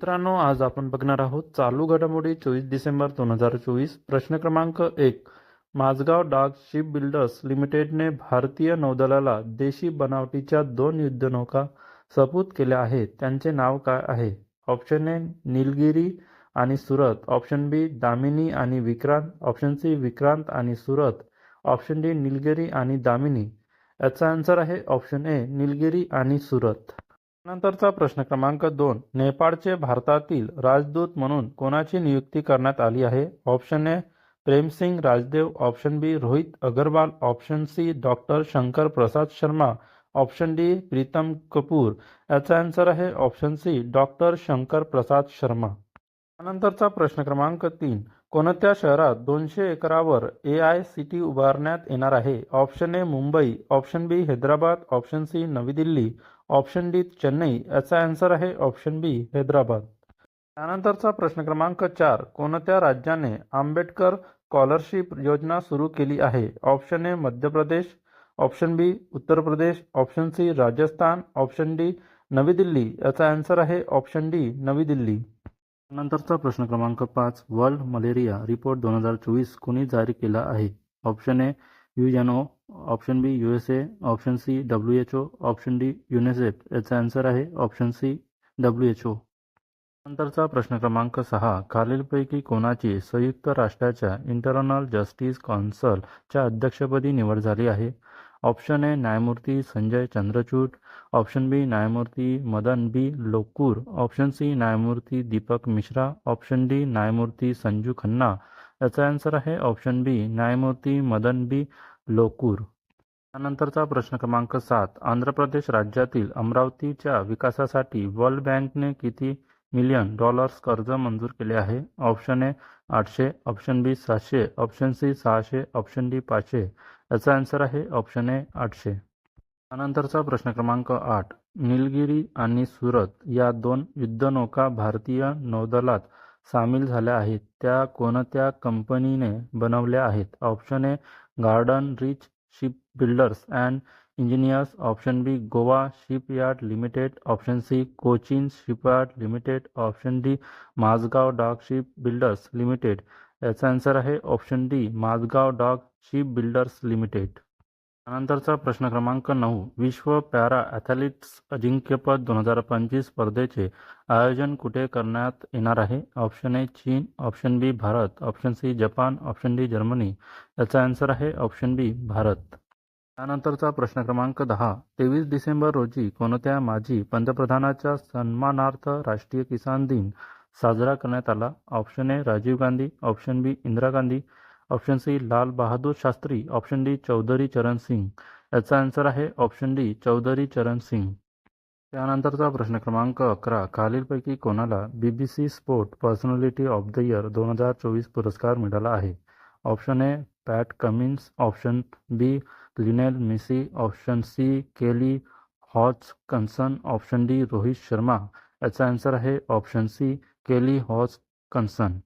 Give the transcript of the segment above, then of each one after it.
मित्रांनो, आज आपण बघणार आहोत चालू घडामोडी 24 डिसेंबर 2024. प्रश्न क्रमांक 1. माझगाव डाक शिप बिल्डर्स लिमिटेडने भारतीय नौदलाला देशी बनावटीच्या 2 युद्धनौका सुपूर्द केल्या आहेत. त्यांचे नाव काय आहे? ऑप्शन ए नीलगिरी आणि सुरत, ऑप्शन बी दामिनी आणि विक्रांत, ऑप्शन सी विक्रांत आणि सुरत, ऑप्शन डी नीलगिरी आणि दामिनी. याचा आन्सर आहे ऑप्शन ए नीलगिरी आणि सुरत. नंतरचा प्रश्न क्रमांक 2. नेपाळचे भारतातील राजदूत म्हणून कोणाची नियुक्ती करण्यात आली आहे? Option A Premsingh Rajdev, option B Rohit Agarwal, option C doctor Shankar Prasad Sharma, option D Pritam Kapoor. याचा आन्सर आहे option C doctor Shankar Prasad Sharma. त्यानंतरचा प्रश्न क्रमांक 3. कोणत्या शहरात 200 एकरावर AICT उभारण्यात येणार आहे? Option A Mumbai, option B Hyderabad, option C Navi Delhi, option D Chennai. याचा आन्सर आहे ऑप्शन बी हैदराबाद. त्यानंतरचा प्रश्न क्रमांक 4. कोणत्या राज्याने आंबेडकर स्कॉलरशिप योजना सुरू केली आहे? ऑप्शन ए Madhya Pradesh, option B Uttar Pradesh, option C Rajasthan, option D Navi Delhi. याचा आन्सर आहे ऑप्शन डी नवी दिल्ली. नंतरचा प्रश्न क्रमांक 5. वर्ल्ड मलेरिया रिपोर्ट 2024 कोणी जारी केला आहे? Option A UNO, option B USA, option C WHO, option D UNICEF. याचा आन्सर आहे ऑप्शन सी WHO. नंतरचा प्रश्न क्रमांक 6. खालीलपैकी कोणाची संयुक्त राष्ट्राच्या इंटरनल जस्टिस कौन्सिलच्या अध्यक्षपदी निवड झाली आहे? ऑप्शन ए न्यायमूर्ती संजय चंद्रचूड, ऑप्शन बी न्यायमूर्ती मदन बी लोकूर, ऑप्शन सी न्यायमूर्ती दीपक मिश्रा, ऑप्शन डी न्यायमूर्ती संजू खन्ना. याचा आन्सर आहे ऑप्शन बी न्यायमूर्ती मदन बी लोकूर. त्यानंतरचा प्रश्न क्रमांक 7. आंध्र प्रदेश राज्यातील अमरावतीच्या विकासासाठी वर्ल्ड बँकने किती मिलियन डॉलर्स कर्ज मंजूर केले आहे? Option A 800, option B 700, option C 600, option D 500. याचा आन्सर आहे ऑप्शन ए 800. त्यानंतरचा प्रश्न क्रमांक 8. नीलगिरी आणि सुरत या 2 युद्धनौका भारतीय नौदलात सामील झाल्या आहेत. त्या कोणत्या कंपनीने बनवल्या आहेत? Option A Garden Reach Ship Builders and Engineers, option B Goa Shipyard Limited, option C Cochin Shipyard Limited, option D Mazagon Dock Ship Builders Limited. याचा आन्सर आहे option D Mazagon Dock Ship Builders Limited. त्यानंतरचा प्रश्न क्रमांक 9. विश्व पॅरा ॲथलीट्स अजिंक्यपद 2025 स्पर्धेचे आयोजन कुठे करण्यात येणार आहे? ऑप्शन ए चीन, option B Bharat, option C Japan, option D Germany. याचा आन्सर आहे ऑप्शन बी भारत. त्यानंतरचा प्रश्न क्रमांक 10. 23 डिसेंबर रोजी कोणत्या माजी पंतप्रधानाच्या सन्मानार्थ राष्ट्रीय किसान दिन साजरा करण्यात आला? Option A Rajiv Gandhi, option B Indira Gandhi, option C Lal Bahadur Shastri, option D Chaudhary Charan Singh. याचा आन्सर आहे ऑप्शन डी चौधरी चरण सिंग. त्यानंतरचा प्रश्न क्रमांक 11. खालीलपैकी कोणाला BBC sport personality of the year 2024 पुरस्कार मिळाला आहे? Option A Pat Cummins, option B Lionel Messi, option C Keely Hodgkinson, option D Rohit Sharma. याचा आन्सर आहे ऑप्शन सी केली हॉजकिन्सन.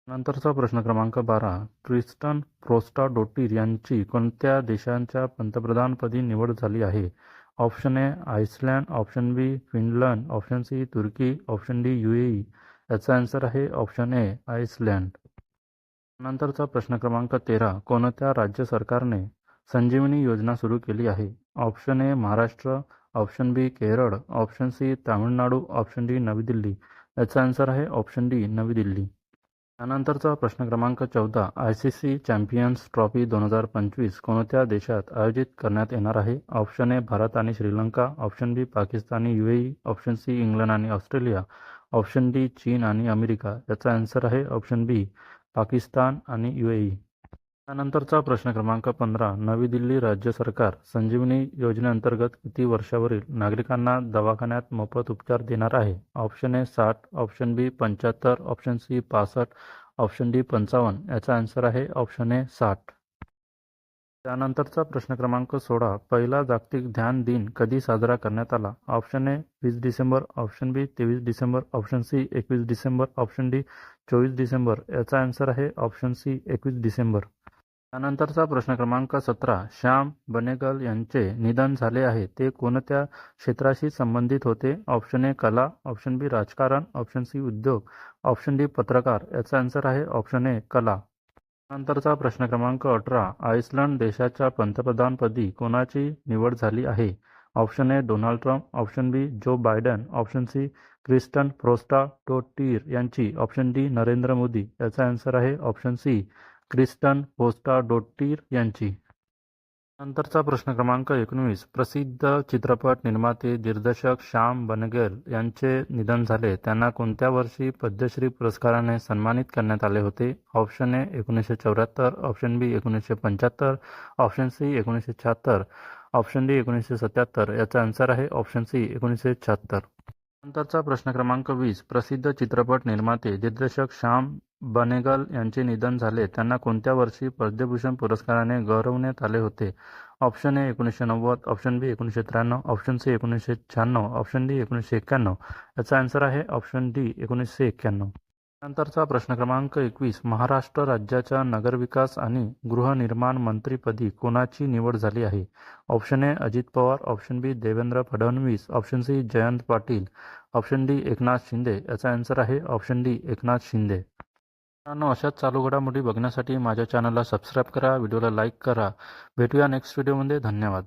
नंतरचा प्रश्न क्रमांक 12. ट्रिस्टन प्रोस्टाडोटीर यांची कोणत्या देशाच्या पंतप्रधानपदी निवड झाली आहे? Option A Iceland, option B Finland, option C तुर्की, ऑप्शन डी UAE. याचा आन्सर आहे ऑप्शन ए आइसलँड. नंतरचा प्रश्न क्रमांक 13. कोणत्या राज्य सरकारने संजीवनी योजना सुरू केली आहे? Option A Maharashtra, option B Kerala, option C Tamil Nadu, option D Navi Delhi. याचा आन्सर आहे ऑप्शन डी नवी दिल्ली. त्यानंतरचा प्रश्न क्रमांक 14. ICC चॅम्पियन्स ट्रॉफी 2025 कोणत्या देशात आयोजित करण्यात येणार आहे? ऑप्शन ए भारत आणि श्रीलंका, ऑप्शन बी पाकिस्तान आणि UAE, ऑप्शन सी इंग्लंड आणि ऑस्ट्रेलिया, ऑप्शन डी चीन आणि अमेरिका. याचा आन्सर आहे ऑप्शन बी पाकिस्तान आणि UAE. त्यानंतरचा प्रश्न क्रमांक 15. नवी दिल्ली राज्य सरकार संजीवनी योजनेअंतर्गत किती वर्षावरील नागरिकांना दवाखान्यात मोफत उपचार देणार आहे? ऑप्शन ए 60, ऑप्शन बी 75, ऑप्शन सी 65, ऑप्शन डी 55. याचा आन्सर आहे ऑप्शन ए 60. त्यानंतरचा प्रश्न क्रमांक 16. पहिला जागतिक ध्यान दिन कधी साजरा करण्यात आला? ऑप्शन ए 20 डिसेंबर, ऑप्शन बी 23 December, option C 21 December, option D 24 December. याचा आन्सर आहे ऑप्शन सी 21 डिसेंबर. त्यानंतरचा प्रश्न क्रमांक 17. श्याम बनेगल यांचे निधन झाले आहे ते कोणत्या क्षेत्राशी संबंधित होते? ऑप्शन ए कला, ऑप्शन बी राजकारण, ऑप्शन सी उद्योग, ऑप्शन डी पत्रकार. याचा आन्सर आहे ऑप्शन ए कला. नंतरचा प्रश्न क्रमांक 18. आइसलंड देशाच्या पंतप्रधानपदी कोणाची निवड झाली आहे? Option A Donald Trump, option B Joe Biden, option C Kristrun Frostadottir यांची, ऑप्शन डी नरेंद्र मोदी. याचा आन्सर आहे option C Kristrun Frostadottir यांची. नंतरचा प्रश्न क्रमांक 19. प्रसिद्ध चित्रपट निर्माते दिग्दर्शक श्याम बनेगल यांचे निधन झाले. त्यांना कोणत्या वर्षी पद्मश्री पुरस्काराने सन्मानित करण्यात आले होते? Option A 1974, option B 1975, option C 1976, option D 1977. याचा आन्सर आहे ऑप्शन सी 1976. नंतरचा प्रश्न क्रमांक 20. प्रसिद्ध चित्रपट निर्माते दिग्दर्शक श्याम बनेगल यांचे निधन झाले. त्यांना कोणत्या वर्षी पद्मभूषण पुरस्काराने गौरवण्यात आले होते? Option A 1990, option B 1993, option C 1996, option D 1991. याचा आन्सर आहे ऑप्शन डी 1991. नंतरचा प्रश्न क्रमांक 21. महाराष्ट्र राज्याच्या नगरविकास आणि गृहनिर्माण मंत्रीपदी कोणाची निवड झाली आहे? ऑप्शन ए अजित पवार, ऑप्शन बी Devendra Fadnavis, option C Jayant Patil, option D Eknath Shinde. याचा आन्सर आहे ऑप्शन डी एकनाथ शिंदे. मित्रांनो, अशाच चालू घडामोडी बघण्यासाठी माझ्या चॅनलला सबस्क्राईब करा, व्हिडिओला लाईक करा. भेटूया नेक्स्ट व्हिडिओमध्ये. धन्यवाद.